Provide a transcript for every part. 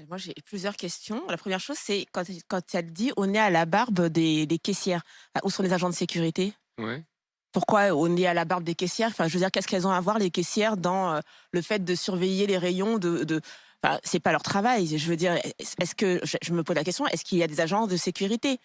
Moi, j'ai plusieurs questions. La première chose, c'est quand elle dit: «On est à la barbe des caissières». Où sont les agents de sécurité? Ouais. Pourquoi on est à la barbe des caissières? Enfin, je veux dire, qu'est-ce qu'elles ont à voir les caissières dans, le fait de surveiller les rayons de enfin, c'est pas leur travail. Je veux dire, est-ce que je me pose la question, est-ce qu'il y a des agents de sécurité?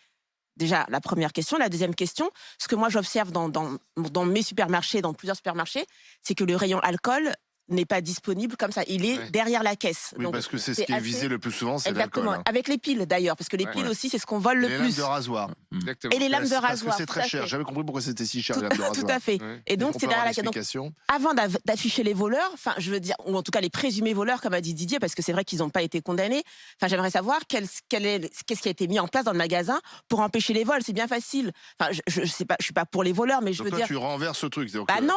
Déjà, la première question. La deuxième question, ce que moi j'observe dans mes supermarchés, dans plusieurs supermarchés, c'est que le rayon alcool n'est pas disponible comme ça. Il est Ouais. derrière la caisse. Oui, Donc parce que c'est ce c'est qui est assez visé le plus souvent, c'est l'alcool, exactement, hein. avec les piles d'ailleurs, parce que les Ouais. piles Ouais. aussi, c'est ce qu'on vole Et le les lames plus. de rasoir. Exactement. Et les lames de Parce que rasoir, c'est tout très à cher. fait. J'ai jamais compris pourquoi c'était si cher, Tout les lames de tout rasoir. à fait. Ouais. Et donc On c'est peut avoir derrière la donc l'explication? avant d'afficher les voleurs, enfin, je veux dire, ou en tout cas les présumés voleurs, comme a dit Didier, parce que c'est vrai qu'ils n'ont pas été condamnés. Enfin, j'aimerais savoir qu'est-ce qui a été mis en place dans le magasin pour empêcher les vols. C'est bien facile. Enfin, je sais pas, je suis pas pour les voleurs, mais je Donc veux toi, dire, tu renverses ce truc. Donc, bah non,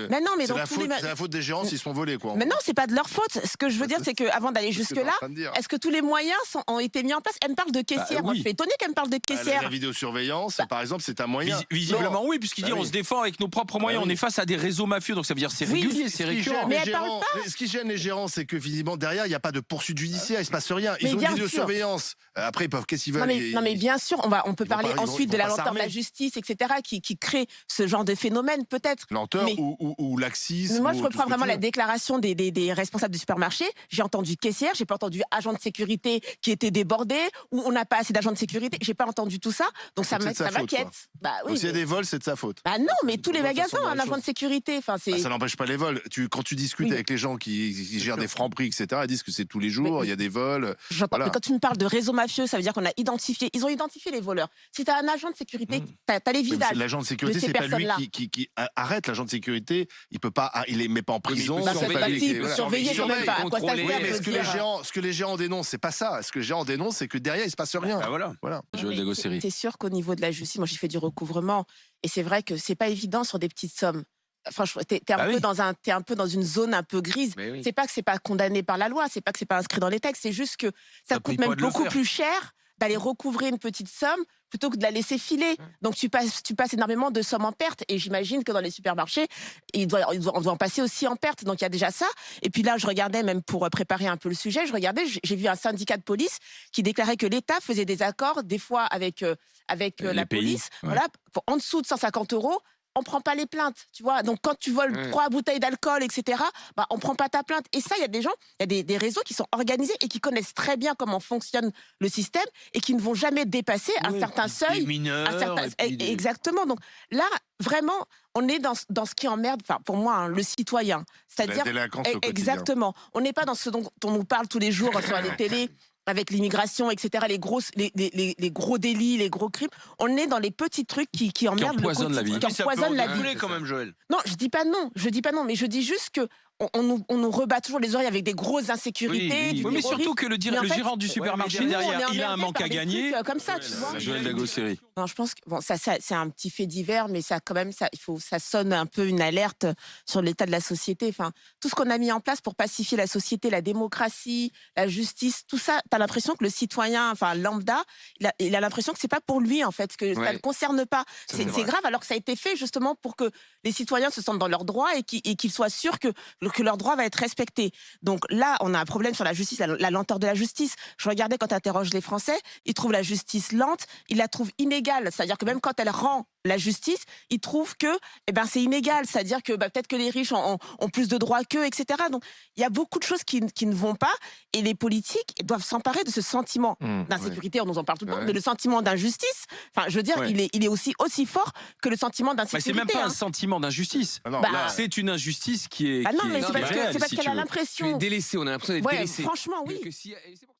mais non, mais c'est dans tous les c'est la faute des gérants s'ils se font voler, quoi, en mais non, gros. c'est pas de leur faute. Ce que je veux Bah, dire, c'est c'est qu'avant d'aller c'est ce que tu es en jusque-là, train de dire. est-ce que tous les moyens ont été mis en place? Elle me parle de caissière. Moi, je oui. suis étonnée qu'elle me parle de Bah, caissière. la vidéosurveillance, Bah, par exemple, c'est un moyen. Visiblement Non. oui, puisqu'il Bah dit oui. on se défend avec nos propres moyens, oui. on est face à des réseaux mafieux, donc ça veut dire c'est Oui, régulier, Ce c'est qui récurrent. gêne Mais les elle parle gérants, ce qui gêne les gérants, c'est que visiblement derrière, il n'y a pas de poursuite judiciaire, il se passe rien. Ils Mais ont une bien sûr. vidéosurveillance. Après, ils peuvent, qu'est-ce qu'ils veulent? Non, mais bien sûr, on peut ils vont parler pas- ils vont- ensuite ils de vont la pas lenteur de la s'armer. justice, etc., qui crée ce genre de phénomène, peut-être. Lenteur Mais, ou laxisme. mais moi, je ou tout reprends ce que vraiment tu la veux. déclaration des responsables du supermarché. J'ai entendu caissière, j'ai pas entendu agent de sécurité qui était débordé, ou on n'a pas assez d'agents de sécurité. J'ai pas entendu tout ça, donc Donc c'est de sa faute, m'inquiète. quoi. Bah oui. Donc s'il y a Mais- des vols, c'est de sa faute. bah non, mais tous les De toute façon, magasins ont dans un les agent de choses. sécurité. Enfin, Bah, c'est. ça n'empêche pas les vols. Quand tu discutes Oui. avec les gens qui gèrent des francs prix, etc., ils disent que c'est tous les jours, il y a des vols. J'entends. Voilà. Mais quand tu me parles de réseau mafieux, ça veut dire qu'on a identifié. Ils ont identifié les voleurs. Si tu as un agent de sécurité, tu as les Oui, mais visages. l'agent de sécurité, de ces c'est pas lui personnes-là. qui arrête l'agent de sécurité. Il peut pas, il les met pas en prison. peut Bah, c'est c'est pas pas lui si, qui- il peut voilà. surveiller quand même. surveille, Enfin, à quoi ça contrôler, sert Oui, mais de dire, ce que les gérants dénoncent, c'est pas ça. Ce que les gérants dénoncent, c'est que derrière, il se passe rien. Bah voilà. Voilà. Joël mais Dagosseri. c'est sûr qu'au niveau de la justice, moi j'ai fait du recouvrement et c'est vrai que c'est pas évident sur des petites sommes. Franchement, t'es Ah oui. t'es un peu dans une zone un peu grise. Mais oui. C'est pas que c'est pas condamné par la loi, c'est pas que c'est pas inscrit dans les textes, c'est juste que ça Ça coûte paye pas même de le beaucoup faire. plus cher d'aller recouvrer une petite somme plutôt que de la laisser filer. Donc tu passes énormément de sommes en perte et j'imagine que dans les supermarchés, on doit en passer aussi en perte. Donc il y a déjà ça. Et puis là, je regardais même pour préparer un peu le sujet, j'ai vu un syndicat de police qui déclarait que l'État faisait des accords des fois avec Les la pays, police, ouais. voilà, pour en dessous de 150 euros. On prend pas les plaintes, tu vois. Donc quand tu voles Ouais. 3 bouteilles d'alcool, etc., bah on prend pas ta plainte. Et ça, il y a des gens, il y a des réseaux qui sont organisés et qui connaissent très bien comment fonctionne le système et qui ne vont jamais dépasser un certain seuil. Des mineurs, Un certain- et puis des- Exactement. Donc là, vraiment, on est dans ce qui emmerde, enfin pour moi, hein, le citoyen. La C'est-à-dire délinquance au quotidien. exactement. On n'est pas dans ce dont on nous parle tous les jours sur les télés. Avec l'immigration, etc., les gros délits, les gros crimes, on est dans les petits trucs qui emmerdent empoisonnent la vie. qui Mais ça empoisonnent la vie. quand même, Joël. Non, je dis pas non, mais je dis juste que on nous rebat toujours les oreilles avec des grosses insécurités. du Oui, mais terrorisme. surtout que Mais en fait, gérant du supermarché nous, on est derrière, il a un emmerdés manque par à des gagner. trucs, comme ça, tu vois. Joël Dagosseri. Non, je pense que bon, ça c'est un petit fait divers, mais ça quand même ça sonne un peu une alerte sur l'état de la société. Enfin, tout ce qu'on a mis en place pour pacifier la société, la démocratie, la justice, tout ça, t'as l'impression que le citoyen, enfin lambda, il a l'impression que c'est pas pour lui en fait, que ça Ouais. ne le concerne pas. C'est vrai. grave alors que ça a été fait justement pour que les citoyens se sentent dans leurs droits et qu'ils soient sûrs que leur droit va être respecté. Donc là, on a un problème sur la justice, la lenteur de la justice. Je regardais quand tu interroges les Français, ils trouvent la justice lente, ils la trouvent inégale. C'est-à-dire que même quand elle rend la justice, ils trouvent que c'est inégal. C'est-à-dire que peut-être que les riches ont plus de droits qu'eux, etc. Donc il y a beaucoup de choses qui ne vont pas et les politiques doivent s'emparer de ce sentiment d'insécurité. On nous en parle tout le temps, Ouais. mais le sentiment d'injustice, enfin, je veux dire, Ouais. il est aussi fort que le sentiment Bah, d'insécurité. c'est même pas un hein. sentiment d'injustice. Ah non, Bah, là, C'est une injustice qui est. Bah non, qui mais est c'est parce réelle, c'est parce si qu'elle tu a veux. Tu es l'impression. délaissé, on a l'impression d'être Ouais, délaissé. franchement, oui. Que si- et c'est pour